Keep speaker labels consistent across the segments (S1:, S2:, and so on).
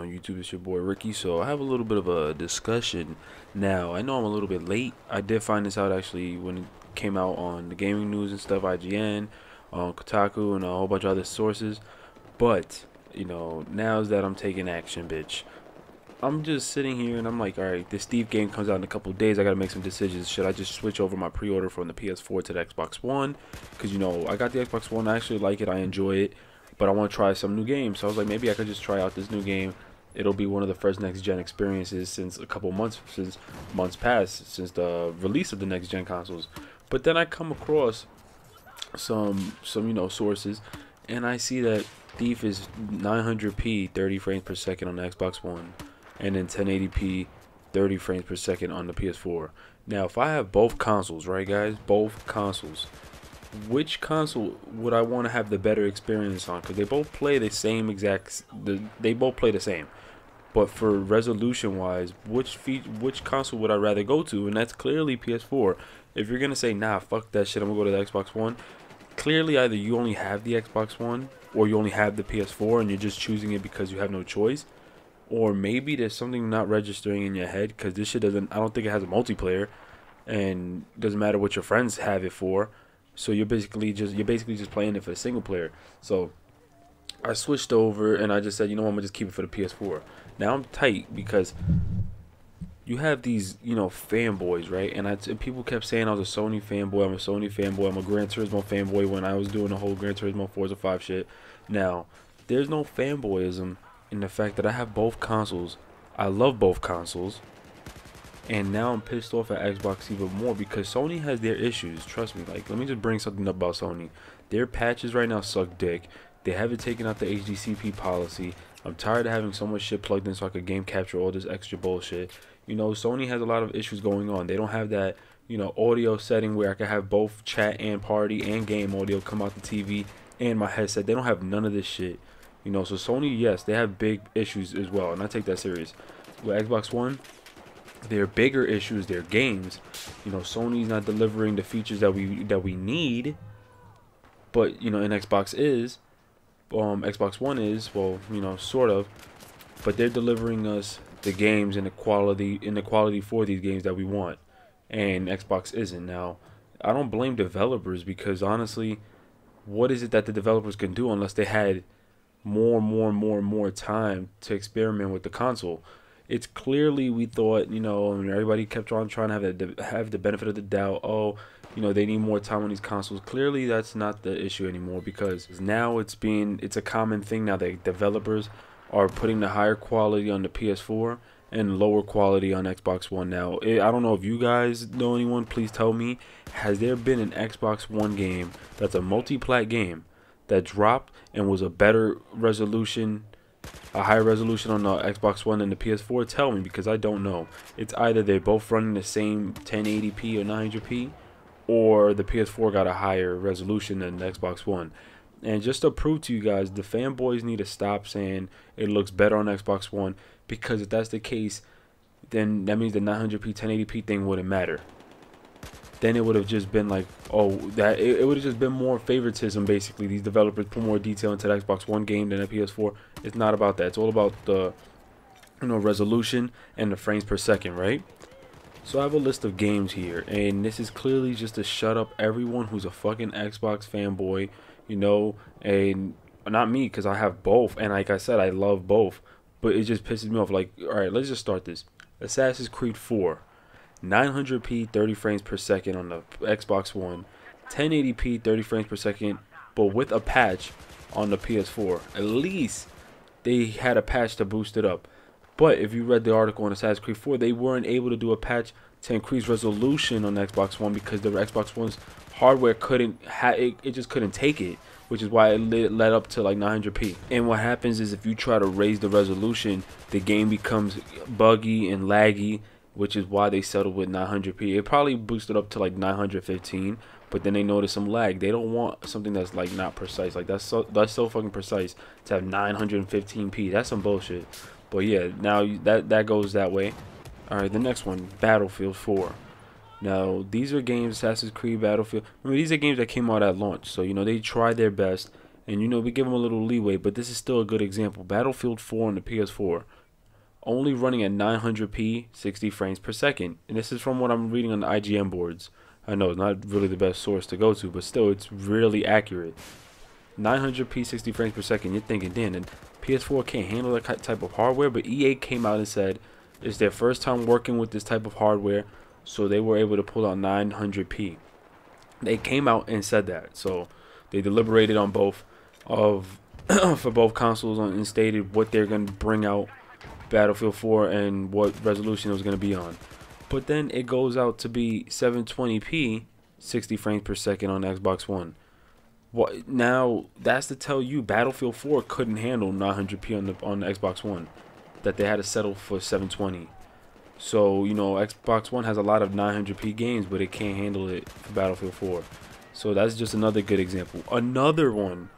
S1: on YouTube? It's your boy Ricky. So I have a little bit of a discussion now. I know I'm a little bit late. I did find this out actually when it came out on the gaming news and stuff, IGN, on Kotaku, and a whole bunch of other sources. But you know, now's that I'm taking action, bitch. I'm just sitting here and I'm like, alright, this Steve game comes out in a couple of days. I gotta make some decisions. Should I just switch over my pre-order from the PS4 to the Xbox One? Because, you know, I got the Xbox One. I actually like it. I enjoy it. But I want to try some new games. So I was like, maybe I could just try out this new game. It'll be one of the first next-gen experiences since a couple months, since months past, since the release of the next-gen consoles. But then I come across some you know, sources, and I see that Thief is 900p 30 frames per second on the Xbox One, and then 1080p 30 frames per second on the PS4. Now, if I have both consoles, right, guys, both consoles, which console would I want to have the better experience on? Because they both play the same they both play the same. But for resolution wise, which console would I rather go to? And that's clearly PS4. If you're gonna say, nah, fuck that shit, I'm gonna go to the Xbox One, clearly either you only have the Xbox One or you only have the PS4 and you're just choosing it because you have no choice. Or maybe there's something not registering in your head, because this shit doesn't, I don't think it has a multiplayer, and it doesn't matter what your friends have it for. So you're basically just playing it for the single player. So I switched over and I just said, you know what, I'm gonna just keep it for the PS4. Now I'm tight because you have these, you know, fanboys, right? And people kept saying I was a Sony fanboy. I'm a Sony fanboy. I'm a Gran Turismo fanboy when I was doing the whole Gran Turismo Forza 5 shit. Now, there's no fanboyism in the fact that I have both consoles. I love both consoles. And now I'm pissed off at Xbox even more because Sony has their issues. Trust me. Like, let me just bring something up about Sony. Their patches right now suck dick. They haven't taken out the HDCP policy. I'm tired of having so much shit plugged in so I could game capture all this extra bullshit. You know, Sony has a lot of issues going on. They don't have that, you know, audio setting where I can have both chat and party and game audio come out the TV and my headset. They don't have none of this shit. You know, so Sony, yes, they have big issues as well, and I take that serious. With Xbox One, their bigger issues, their games. You know, Sony's not delivering the features that we need, but you know, and Xbox One is, well, you know, sort of, but they're delivering us the games and the quality for these games that we want, and Xbox isn't. Now, I don't blame developers, because honestly, what is it that the developers can do unless they had more time to experiment with the console? It's clearly, we thought, you know, and everybody kept on trying to have the benefit of the doubt. Oh, you know, they need more time on these consoles. Clearly, that's not the issue anymore, because now it's a common thing now that developers are putting the higher quality on the PS4 and lower quality on Xbox One. Now, I don't know if you guys know anyone. Please tell me, has there been an Xbox One game that's a multi-plat game that dropped and was a better resolution, a higher resolution on the Xbox One than the PS4? Tell me, because I don't know. It's either they're both running the same 1080p or 900p, or the PS4 got a higher resolution than the Xbox One. And just to prove to you guys, the fanboys need to stop saying it looks better on Xbox One, because if that's the case, then that means the 900p 1080p thing wouldn't matter. Then it would have just been like, oh, that it would have just been more favoritism. Basically, these developers put more detail into the Xbox One game than the PS4. It's not about that. It's all about the, you know, resolution and the frames per second, right? So I have a list of games here, and this is clearly just to shut up everyone who's a fucking Xbox fanboy, you know, and not me, because I have both, and like I said, I love both, but it just pisses me off. Like, all right, let's just start this. Assassin's Creed 4. 900p 30 frames per second on the Xbox One, 1080p 30 frames per second, but with a patch on the PS4. At least they had a patch to boost it up. But if you read the article on Assassin's Creed 4, they weren't able to do a patch to increase resolution on the Xbox One because the Xbox One's hardware it just couldn't take it, which is why it led up to like 900p. And what happens is, if you try to raise the resolution, the game becomes buggy and laggy, which is why they settled with 900p. It probably boosted up to like 915, but then they noticed some lag. They don't want something that's like not precise. Like that's so fucking precise to have 915p. That's some bullshit. But yeah, now that goes that way. All right, the next one, Battlefield 4. Now, these are games, Assassin's Creed, Battlefield. Remember, these are games that came out at launch. So, you know, they tried their best and you know we give them a little leeway, but this is still a good example. Battlefield 4 on the PS4 only running at 900p, 60 frames per second, and this is from what I'm reading on the IGN boards. I know it's not really the best source to go to, but still it's really accurate. 900p, 60 frames per second. You're thinking, damn, and PS4 can't handle that type of hardware, but EA came out and said it's their first time working with this type of hardware, so they were able to pull out 900p. They came out and said that, so they deliberated on both of for both consoles and stated what they're going to bring out Battlefield 4 and what resolution it was going to be on. But then it goes out to be 720p, 60 frames per second on Xbox One. What now? That's to tell you Battlefield 4 couldn't handle 900p on the Xbox One, that they had to settle for 720. So you know Xbox One has a lot of 900p games, but it can't handle it for Battlefield 4. So that's just another good example. Another one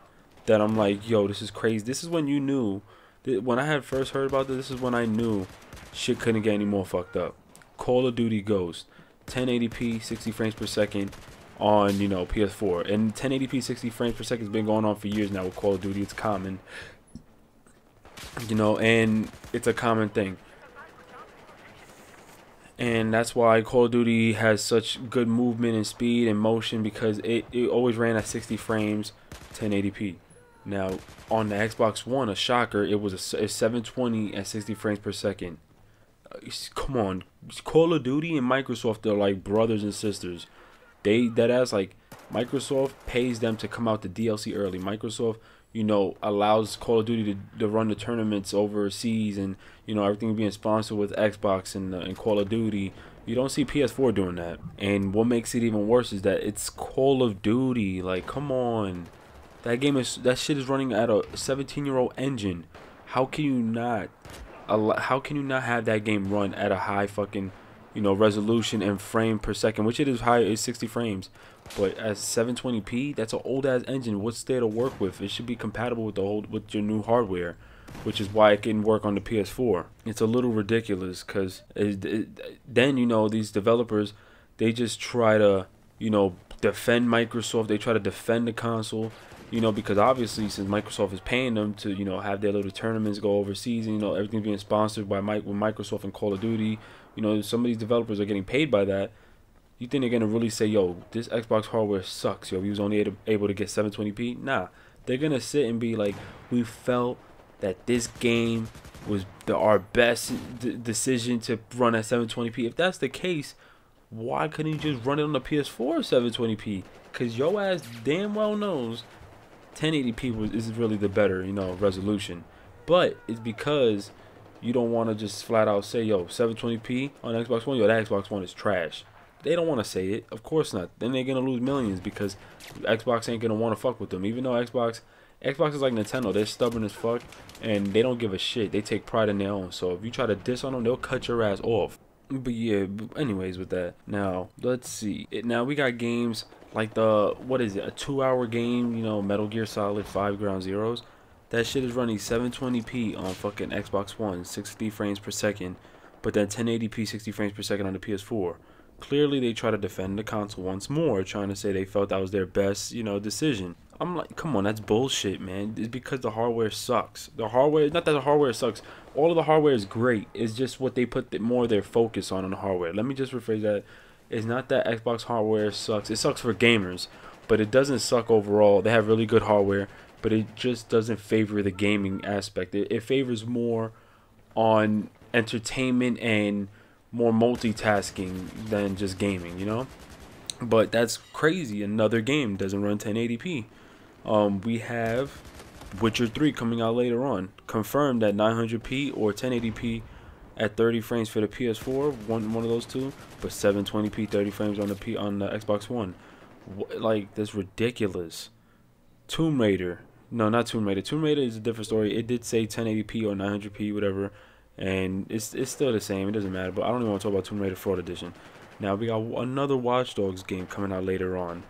S1: that I'm like, yo, this is crazy. This is when you knew, when I had first heard about this is when I knew shit couldn't get any more fucked up. Call of Duty Ghost, 1080p, 60 frames per second on, you know, PS4. And 1080p, 60 frames per second has been going on for years now with Call of Duty. It's common, you know, and it's a common thing. And that's why Call of Duty has such good movement and speed and motion, because it always ran at 60 frames, 1080p. Now, on the Xbox One, a shocker, it was a 720 at 60 frames per second. Come on, Call of Duty and Microsoft are like brothers and sisters. That's like, Microsoft pays them to come out the DLC early. Microsoft, you know, allows Call of Duty to run the tournaments overseas, and you know everything being sponsored with Xbox and Call of Duty. You don't see PS4 doing that. And what makes it even worse is that it's Call of Duty. Like, come on. That shit is running at a 17-year-old engine. How can you not have that game run at a high fucking, you know, resolution and frame per second, which it is high, is 60 frames, but at 720p, that's an old ass engine. What's there to work with? It should be compatible with your new hardware, which is why it can work on the PS4. It's a little ridiculous, because then, you know, these developers, they just try to, you know, defend Microsoft. They try to defend the console. You know, because obviously since Microsoft is paying them to, you know, have their little tournaments go overseas, and, you know, everything being sponsored by Microsoft and Call of Duty, you know, some of these developers are getting paid by that. You think they're going to really say, yo, this Xbox hardware sucks, yo, we was only able to get 720p? Nah, they're going to sit and be like, we felt that this game was our best decision to run at 720p. If that's the case, why couldn't you just run it on the PS4 720p? Because your ass damn well knows 1080p is really the better, you know, resolution. But it's because you don't want to just flat out say, yo, 720p on Xbox One, yo, that Xbox One is trash. They don't want to say it. Of course not. Then they're going to lose millions, because Xbox ain't going to want to fuck with them. Even though Xbox is like Nintendo. They're stubborn as fuck, and they don't give a shit. They take pride in their own. So if you try to diss on them, they'll cut your ass off. But yeah, anyways, with that, now let's see. Now we got games like what is it, a 2-hour game, you know, Metal Gear Solid 5 Ground Zeroes. That shit is running 720p on fucking Xbox One, 60 frames per second, but then 1080p 60 frames per second on the PS4. Clearly they try to defend the console once more, trying to say they felt that was their best, you know, decision. I'm like, come on, that's bullshit, man. It's because the hardware sucks. The hardware, not that the hardware sucks. All of the hardware is great. It's just what they put more of their focus on the hardware. Let me just rephrase that. It's not that Xbox hardware sucks. It sucks for gamers, but it doesn't suck overall. They have really good hardware, but it just doesn't favor the gaming aspect. It favors more on entertainment and more multitasking than just gaming, you know? But that's crazy. Another game doesn't run 1080p. We have Witcher 3 coming out later on. Confirmed at 900p or 1080p at 30 frames for the PS4, one of those two, but 720p 30 frames on the Xbox One. Like, that's ridiculous. Tomb Raider. No, not Tomb Raider. Tomb Raider is a different story. It did say 1080p or 900p, whatever, and it's still the same. It doesn't matter. But I don't even want to talk about Tomb Raider Fraud Edition. Now we got another Watch Dogs game coming out later on.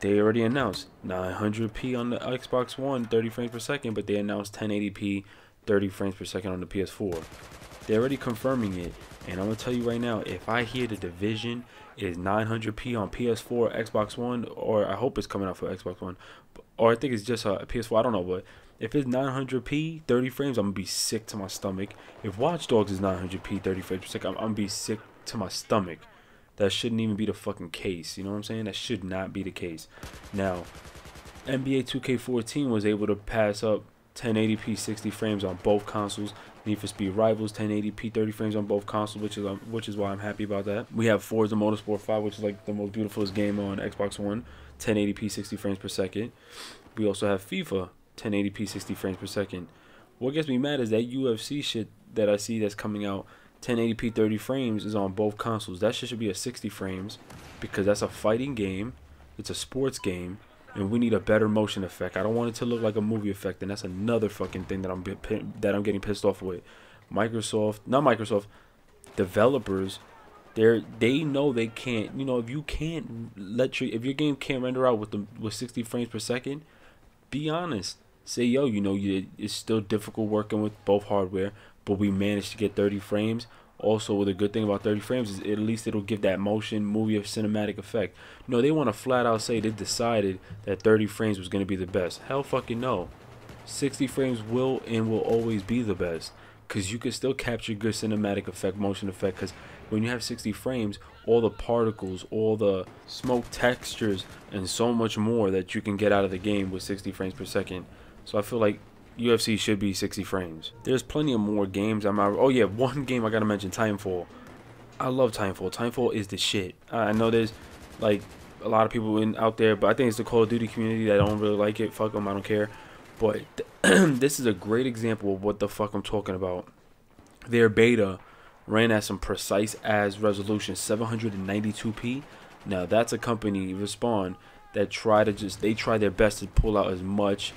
S1: They already announced 900p on the Xbox One, 30 frames per second, but they announced 1080p, 30 frames per second on the PS4. They're already confirming it, and I'm gonna tell you right now, if I hear The Division is 900p on PS4, Xbox One, or I hope it's coming out for Xbox One, or I think it's just a PS4. I don't know, but if it's 900p 30 frames, I'm gonna be sick to my stomach. If Watch Dogs is 900p 30 frames per second, I'm gonna be sick to my stomach. That shouldn't even be the fucking case. You know what I'm saying? That should not be the case. Now, NBA 2K14 was able to pass up 1080p 60 frames on both consoles. Need for Speed Rivals 1080p 30 frames on both consoles, which is why I'm happy about that. We have Forza Motorsport 5, which is like the most beautifulest game on Xbox One, 1080p 60 frames per second. We also have FIFA 1080p 60 frames per second. What gets me mad is that UFC shit that I see that's coming out 1080p 30 frames is on both consoles. That shit should be a 60 frames because that's a fighting game. It's a sports game. And we need a better motion effect. I don't want it to look like a movie effect, and that's another fucking thing that I'm getting pissed off with. Developers, they know they can't. You know, if you can't if your game can't render out with 60 frames per second, be honest. Say, yo, you know, it's still difficult working with both hardware, but we managed to get 30 frames. Also, the good thing about 30 frames is at least it'll give that motion movie of cinematic effect. No, they want to flat out say they decided that 30 frames was going to be the best. Hell fucking no. 60 frames will always be the best. Because you can still capture good cinematic effect, motion effect. Because when you have 60 frames, all the particles, all the smoke textures, and so much more that you can get out of the game with 60 frames per second. So I feel like UFC should be 60 frames. There's plenty of more games. Oh yeah, one game I gotta mention, Titanfall. I love Titanfall. Titanfall is the shit. I know there's like a lot of people out there, but I think it's the Call of Duty community that don't really like it. Fuck them, I don't care. But this is a great example of what the fuck I'm talking about. Their beta ran at some precise as resolution, 792p. Now that's a company, Respawn, that try their best to pull out as much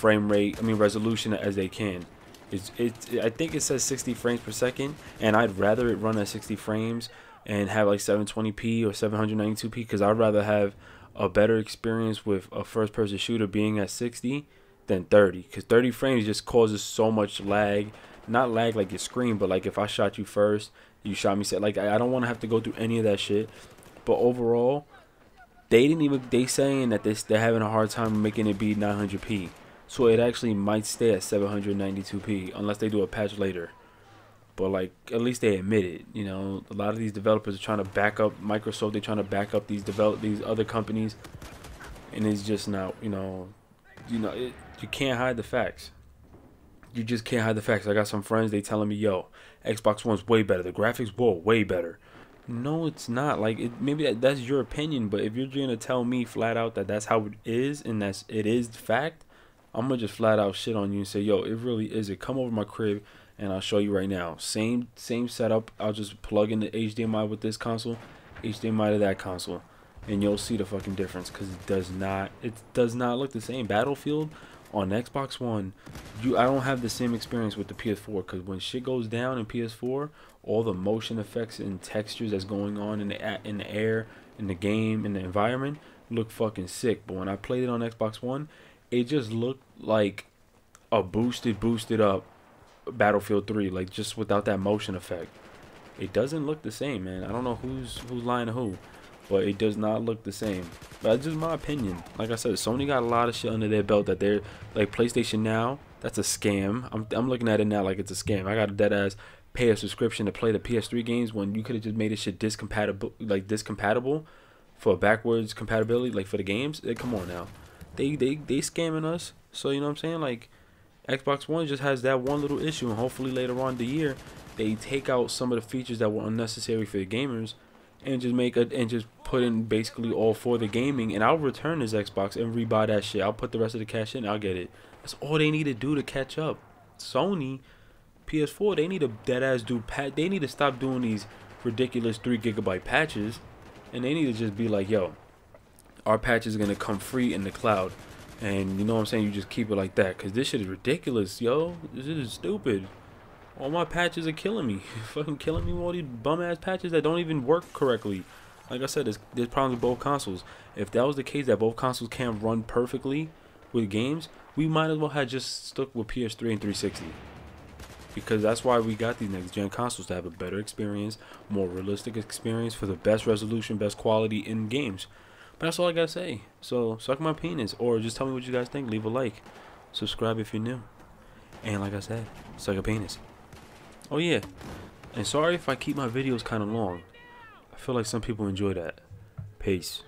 S1: resolution as they can. I think it says 60 frames per second, and I'd rather it run at 60 frames and have like 720p or 792p because I'd rather have a better experience with a first-person shooter being at 60 than 30, because 30 frames just causes so much lag. Not lag like your screen, but like if I shot you first, you shot me, like I don't want to have to go through any of that shit. But overall, they saying that they're having a hard time making it be 900p. So it actually might stay at 792p unless they do a patch later. But like at least they admit it. You know, a lot of these developers are trying to back up Microsoft. They're trying to back up these other companies, and it's just not. You can't hide the facts. You just can't hide the facts. I got some friends. They telling me, yo, Xbox One's way better. The graphics were way better. No, it's not. Like maybe that's your opinion, but if you're gonna tell me flat out that that's how it is and it is fact, I'm gonna just flat out shit on you and say, yo, it really is. Come over my crib and I'll show you right now. Same setup. I'll just plug in the HDMI with this console, HDMI to that console, and you'll see the fucking difference. Because it does not look the same. Battlefield on Xbox One, I don't have the same experience with the PS4. Because when shit goes down in PS4, all the motion effects and textures that's going on in the air, in the game, in the environment look fucking sick. But when I played it on Xbox One, it just looked like a boosted up Battlefield 3, like just without that motion effect. It doesn't look the same, man. I don't know who's lying to who, but it does not look the same. But that's just my opinion. Like I said, Sony got a lot of shit under their belt that they're like PlayStation Now. That's a scam. I'm looking at it now like it's a scam. I got a dead ass pay a subscription to play the PS3 games when you could have just made this shit discompatible for backwards compatibility, like for the games. Come on now. They scamming us. So you know what I'm saying? Like Xbox One just has that one little issue, and hopefully later on the year they take out some of the features that were unnecessary for the gamers and just put in basically all for the gaming, and I'll return this Xbox and rebuy that shit. I'll put the rest of the cash in, I'll get it. That's all they need to do to catch up. Sony, PS4, they need to deadass they need to stop doing these ridiculous 3 GB patches, and they need to just be like, yo, our patch is gonna come free in the cloud, and you know what I'm saying, you just keep it like that, because this shit is ridiculous, yo. This shit is stupid. All my patches are killing me. Fucking killing me with all these bum ass patches that don't even work correctly. Like I said, there's problems with both consoles. If that was the case, that both consoles can't run perfectly with games, we might as well have just stuck with PS3 and 360. Because that's why we got these next gen consoles, to have a better experience, more realistic experience for the best resolution, best quality in games. But that's all I gotta say. So suck my penis, or just tell me what you guys think. Leave a like, subscribe if you're new, and like I said, suck a penis. Oh yeah, and sorry if I keep my videos kind of long. I feel like some people enjoy that. Peace.